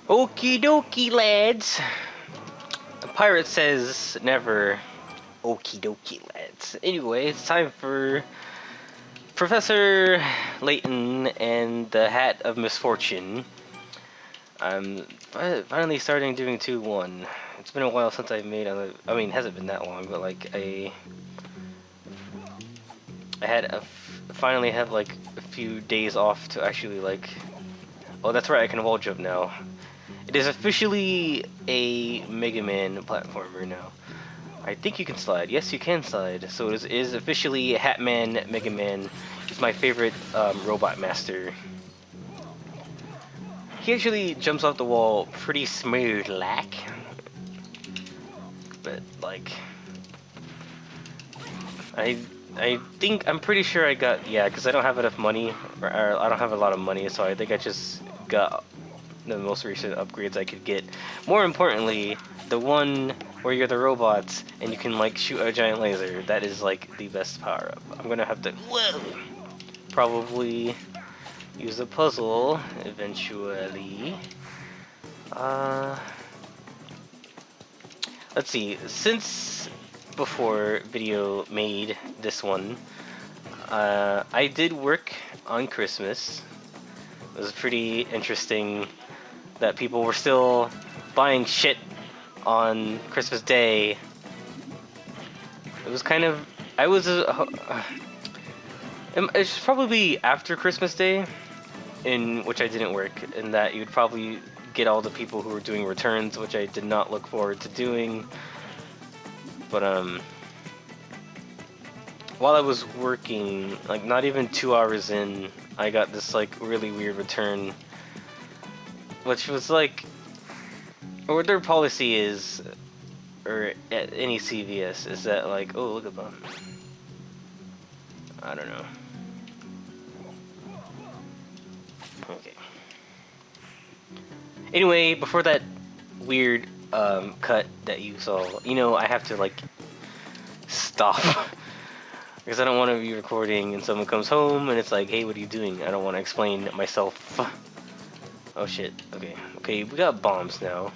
Okie dokie, lads. A pirate says never. Okie dokie, lads. Anyway, it's time for Professor Layton and the Hat of Misfortune. I'm finally starting doing 2-1. It's been a while since I've made a. I mean, it hasn't been that long, but like I had finally had like a few days off to actually like. Oh, that's right. I can wall jump now. It is officially a Mega Man platformer now. I think you can slide. Yes, you can slide. So it is officially Hatman Mega Man. He's my favorite robot master. He actually jumps off the wall pretty smooth like. But like I think I'm pretty sure I got because I don't have enough money or I don't have a lot of money, so I think I just got the most recent upgrades I could get. More importantly, the one where you're the robots and you can like shoot a giant laser. That is like the best power up. I'm gonna have to probably use a puzzle eventually. Let's see. Since before video made this one, I did work on Christmas. It was pretty interesting that people were still buying shit on Christmas Day. It was kind of, I was, it's probably after Christmas Day, in which I didn't work, and that you'd probably get all the people who were doing returns, which I did not look forward to doing. But while I was working, like not even 2 hours in, I got this like really weird return, which was like, or their policy is, or at any CVS, is that like, oh look at them. I don't know. Okay. Anyway, before that weird cut that you saw, you know, I have to like stop because I don't want to be recording and someone comes home and it's like, hey, what are you doing? I don't want to explain myself. Oh shit. Okay, we got bombs now,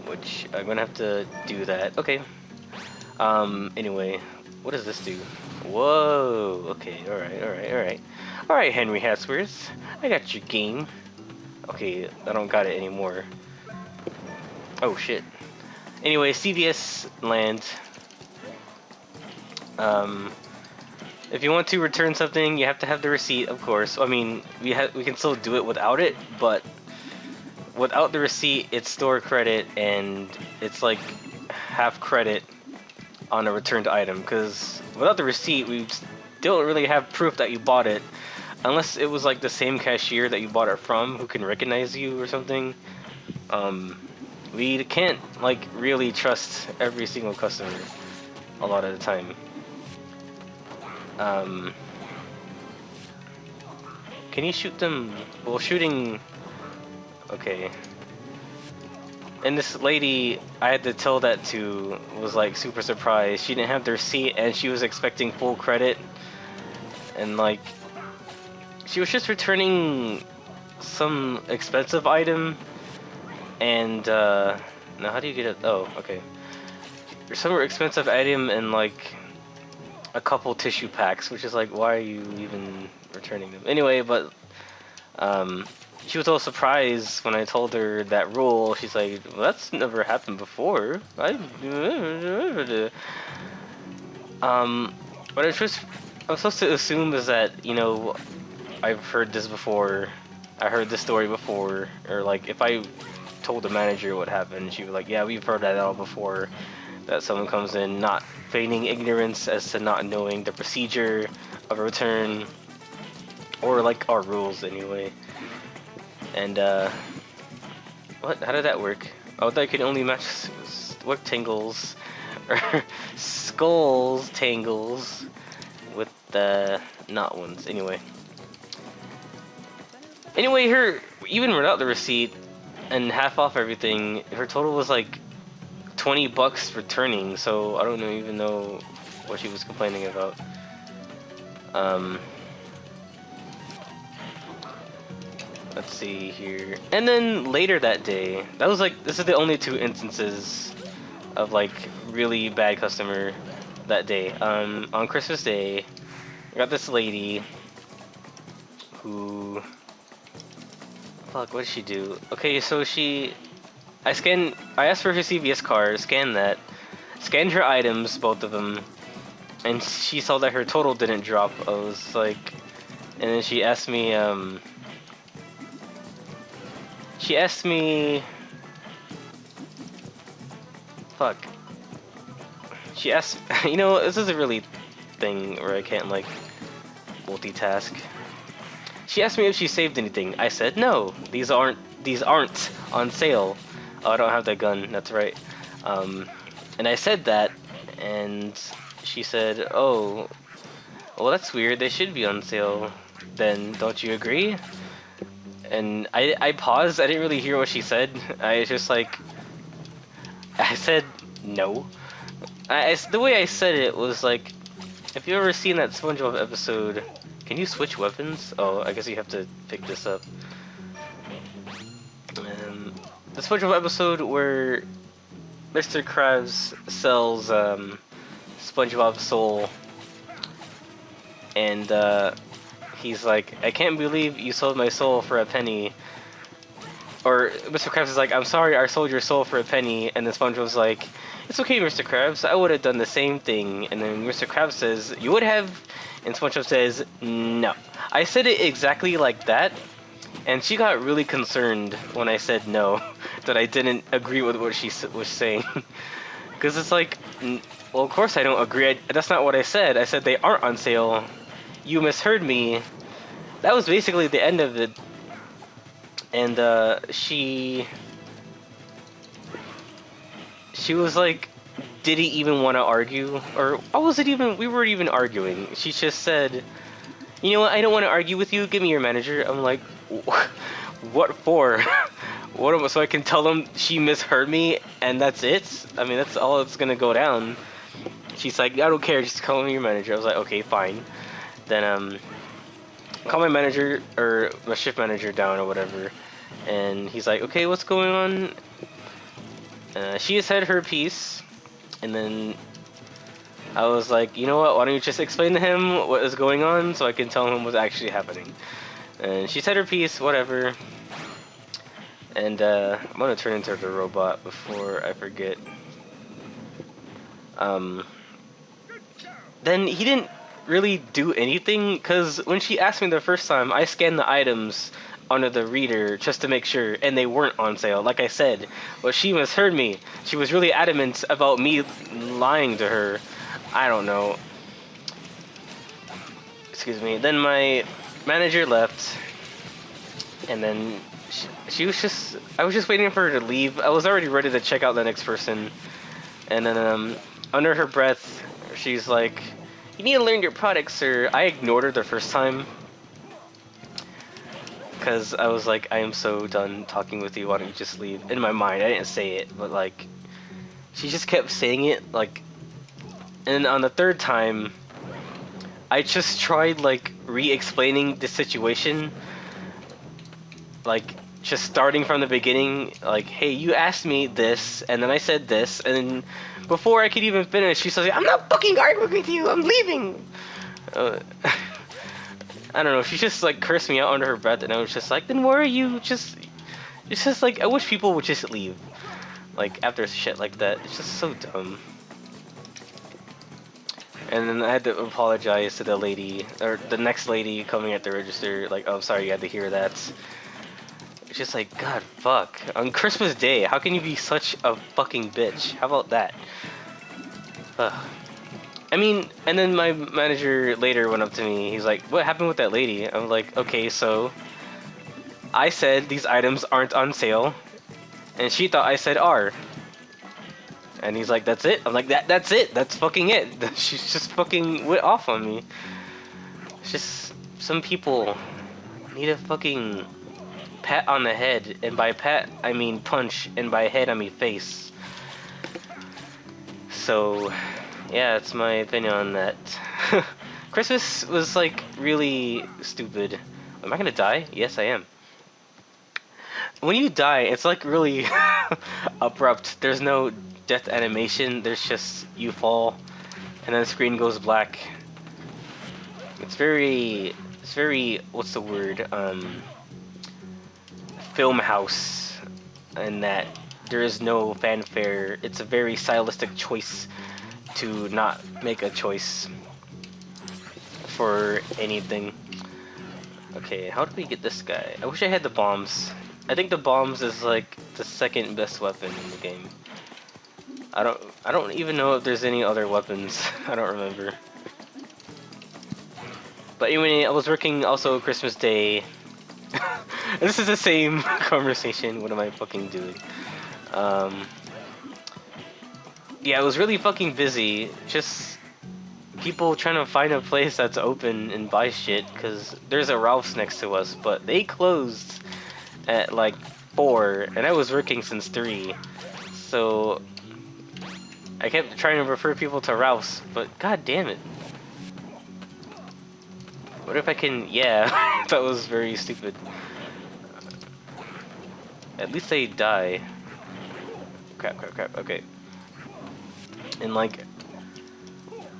which I'm gonna have to do that. Okay. Anyway, what does this do? Whoa. Okay. All right, Henry Hatsworth, I got your game. Okay, I don't got it anymore. Oh shit. Anyway, CVS land. If you want to return something, you have to have the receipt, of course. I mean, we can still do it without it, but without the receipt, it's store credit and it's like half credit on a returned item. Because without the receipt, we don't really have proof that you bought it, unless it was like the same cashier that you bought it from, who can recognize you or something. We can't like really trust every single customer a lot of the time. Can you shoot them? Well, shooting. Okay. And this lady, I had to tell that to, was like super surprised. She didn't have the receipt and she was expecting full credit. And like, she was just returning some expensive item. And now how do you get it? Oh, okay. There's some expensive item and like a couple tissue packs, which is like, why are you even returning them? Anyway, but she was all surprised when I told her that rule. She's like, well, that's never happened before. What I'm supposed to assume is that, you know, I've heard this before. I heard this story before, or like if I told the manager what happened, she was like, yeah, we've heard that all before. That someone comes in not feigning ignorance as to not knowing the procedure of a return, or like our rules anyway. And what? How did that work? Oh, that could only match rectangles or skulls tangles with the not ones. Anyway, her, even without the receipt and half off everything, her total was like $20 returning, so I don't even know what she was complaining about. let's see here. And then later that day, that was like, this is the only 2 instances of like really bad customer that day. On Christmas Day, I got this lady who, fuck, what did she do? Okay, so I asked for her CVS card, scanned that, scanned her items, both of them, and she saw that her total didn't drop. I was like, and then she asked me, fuck. She asked, you know, this is a really thing where I can't like multitask. She asked me if she saved anything. I said no. These aren't on sale. Oh, I don't have that gun. That's right. And I said that, and she said, "Oh, well, that's weird. They should be on sale. Then, don't you agree?" And I paused. I didn't really hear what she said. I was just like, I said no. The way I said it was like, if you ever seen that SpongeBob episode, can you switch weapons? Oh, I guess you have to pick this up. The SpongeBob episode where Mr. Krabs sells SpongeBob's soul, and he's like, "I can't believe you sold my soul for a penny." Or Mr. Krabs is like, "I'm sorry, I sold your soul for a penny," and then SpongeBob's like, "It's okay, Mr. Krabs, I would have done the same thing." And then Mr. Krabs says, "You would have?" And SpongeBob says, "No." I said it exactly like that, and she got really concerned when I said no, that I didn't agree with what she was saying. Because it's like, well, of course I don't agree. That's not what I said. I said they aren't on sale. You misheard me. That was basically the end of it. And she was like, did he even want to argue? Or what was it even? We weren't even arguing. She just said, "You know what? I don't want to argue with you. Give me your manager." I'm like, what for? So I can tell them she misheard me and that's it? I mean, that's all it's gonna go down. She's like, "I don't care. Just call me your manager." I was like, "Okay, fine." Then call my manager or my shift manager down or whatever, and he's like, "Okay, what's going on?" She has said her piece, and then I was like, "You know what? Why don't you just explain to him what is going on so I can tell him what's actually happening?" And she said her piece, whatever. And I'm gonna turn into the robot before I forget. Then he didn't really do anything, because when she asked me the first time, I scanned the items onto the reader just to make sure, and they weren't on sale, like I said. But she misheard me. She was really adamant about me lying to her. I don't know. Excuse me. Then my manager left, and then she was just, I was just waiting for her to leave. I was already ready to check out the next person, and then under her breath, she's like, "You need to learn your product, sir." I ignored her the first time, because I was like, I am so done talking with you, why don't you just leave? In my mind, I didn't say it, but like, she just kept saying it, like, and on the third time, I just tried like re-explaining the situation, like just starting from the beginning, like, "Hey, you asked me this, and then I said this, and then before I could even finish, she says, "I'm not fucking arguing with you, I'm leaving." I don't know, she just like cursed me out under her breath, and I was just like, "Then why are you just..." It's just like, I wish people would just leave, like, after shit like that. It's just so dumb. And then I had to apologize to the lady, or the next lady coming at the register, like, "Oh, sorry you had to hear that." It's just like, God, fuck. On Christmas Day, how can you be such a fucking bitch? How about that? Ugh. I mean, and then my manager later went up to me, he's like, "What happened with that lady?" I'm like, "Okay, so I said these items aren't on sale, and she thought I said are." And he's like, "That's it?" I'm like, that's it, that's fucking it." She's just fucking went off on me. It's just, some people need a fucking pat on the head, and by pat I mean punch, and by head I mean face. So yeah, that's my opinion on that. Christmas was like really stupid. Am I gonna die? Yes, I am. when you die, it's like really abrupt. There's no death animation. There's just you fall, and then the screen goes black. It's very, what's the word? Film house, and that there is no fanfare. It's a very stylistic choice to not make a choice for anything. Okay, how do we get this guy? I wish I had the bombs. I think the bombs is like the second best weapon in the game. I don't even know if there's any other weapons. I don't remember. But anyway, I was working also Christmas Day. This is the same conversation. What am I fucking doing? Yeah, it was really fucking busy. Just people trying to find a place that's open and buy shit, because there's a Ralph's next to us, but they closed at like 4, and I was working since 3. So I kept trying to refer people to Ralph's, but god damn it. What if I can... Yeah, that was very stupid. At least they die. Crap, okay. And like...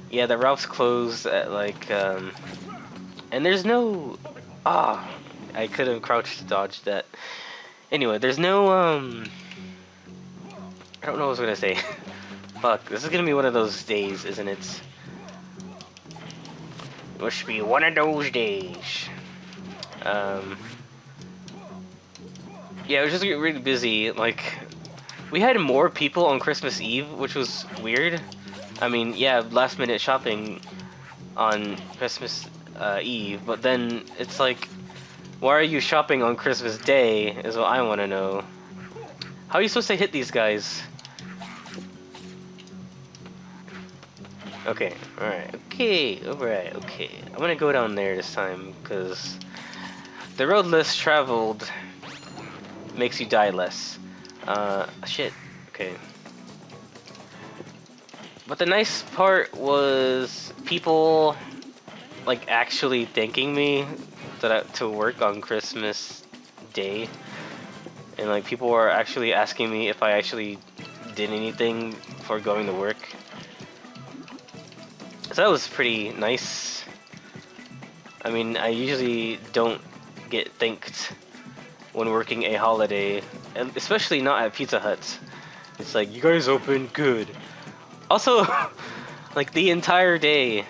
Yeah, the Ralph's closed at like... And there's no... Ah! I could have crouched dodged that. Anyway, there's no, I don't know what I was gonna say. Fuck, this is gonna be one of those days, isn't it? It must be one of those days. Yeah, it was just really busy. Like, we had more people on Christmas Eve, which was weird. I mean, yeah, last minute shopping on Christmas Eve, but then it's like, why are you shopping on Christmas Day, is what I want to know. How are you supposed to hit these guys? Okay, alright, okay. I'm gonna go down there this time, because the road less traveled makes you die less. Shit, okay. But the nice part was people, like, actually thanking me to work on Christmas Day. And, like, people were actually asking me if I actually did anything for going to work. So that was pretty nice. I mean, I usually don't get thanked when working a holiday, and especially not at Pizza Hut. It's like, you guys open? Good. Also, like, the entire day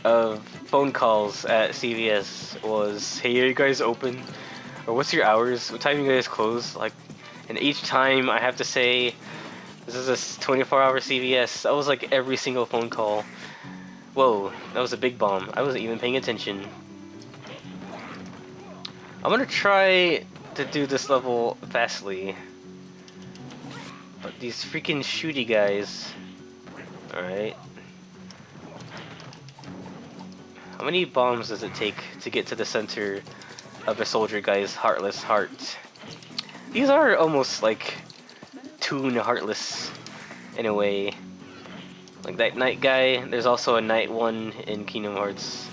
of phone calls at CVS was, hey, are you guys open? Or what's your hours? What time you guys close? Like, and each time I have to say, this is a 24-hour CVS. That was like every single phone call. Whoa, that was a big bomb. I wasn't even paying attention. I'm gonna try to do this level fastly. But these freaking shooty guys. Alright. How many bombs does it take to get to the center of a soldier guy's heartless heart? These are almost like Toon Heartless in a way. Like that knight guy, there's also a knight one in Kingdom Hearts.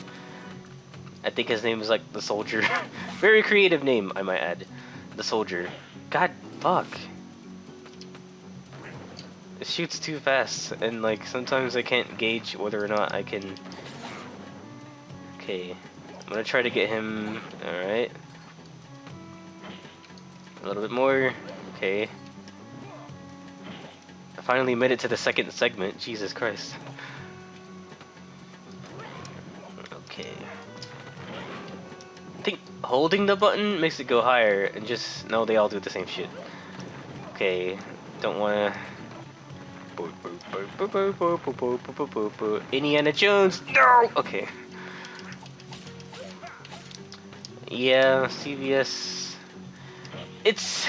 I think his name is like the Soldier. Very creative name, I might add. The Soldier. God fuck. It shoots too fast, and like sometimes I can't gauge whether or not I can. Okay, I'm gonna try to get him. Alright. A little bit more. Okay. I finally made it to the second segment. Jesus Christ. Okay. I think holding the button makes it go higher, and just no, they all do the same shit. Okay, don't wanna. Indiana Jones, no. Okay. Yeah, CVS. It's.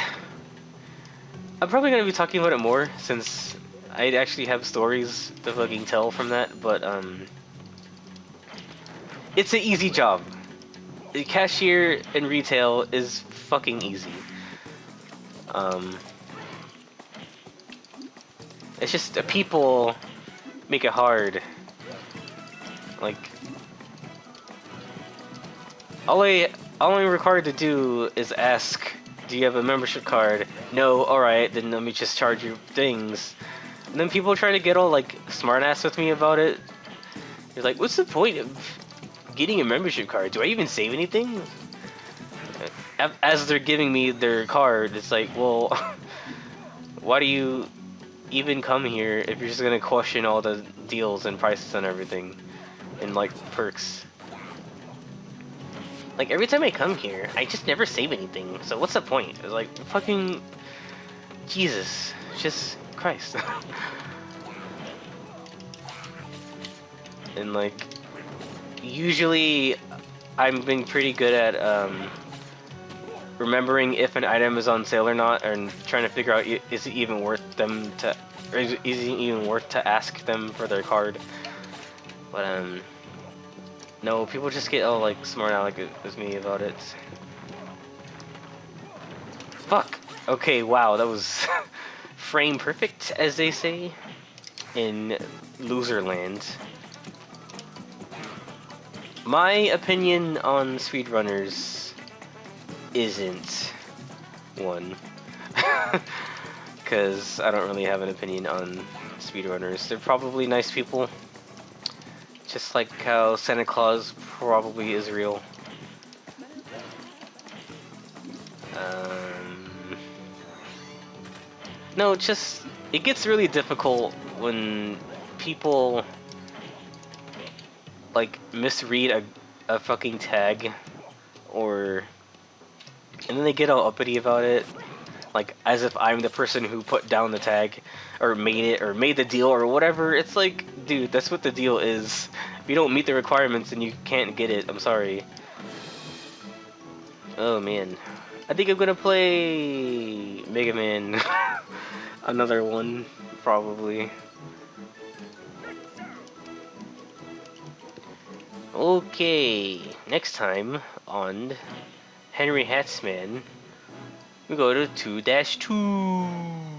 I'm probably gonna be talking about it more since I actually have stories to fucking tell from that, but it's an easy job. The cashier in retail is fucking easy. It's just the people make it hard. Like, all I'm required to do is ask Do you have a membership card? No, alright, then let me just charge you things. And then people try to get all like smart ass with me about it. They're like, what's the point of getting a membership card? Do I even save anything? As they're giving me their card, it's like, well, why do you even come here if you're just gonna question all the deals and prices and everything and like perks? Like every time I come here, I just never save anything. So what's the point? It's like fucking Jesus, just Christ. And like usually I've been pretty good at remembering if an item is on sale or not, and trying to figure out is it even worth them to, or is it even worth to ask them for their card. But no, people just get all like smart aleck with me about it. Fuck. Okay, wow, that was frame perfect, as they say in Loserland. My opinion on speedrunners isn't one. Because I don't really have an opinion on speedrunners. They're probably nice people. Just like how Santa Claus probably is real. No, it gets really difficult when people like misread a fucking tag, or and then they get all uppity about it, like as if I'm the person who put down the tag or made it or made the deal or whatever. It's like, dude, that's what the deal is. If you don't meet the requirements, then you can't get it. I'm sorry. Oh man, I think I'm gonna play Mega Man. Another one, probably. Okay, next time on Henry Hatsman, we go to 2-2.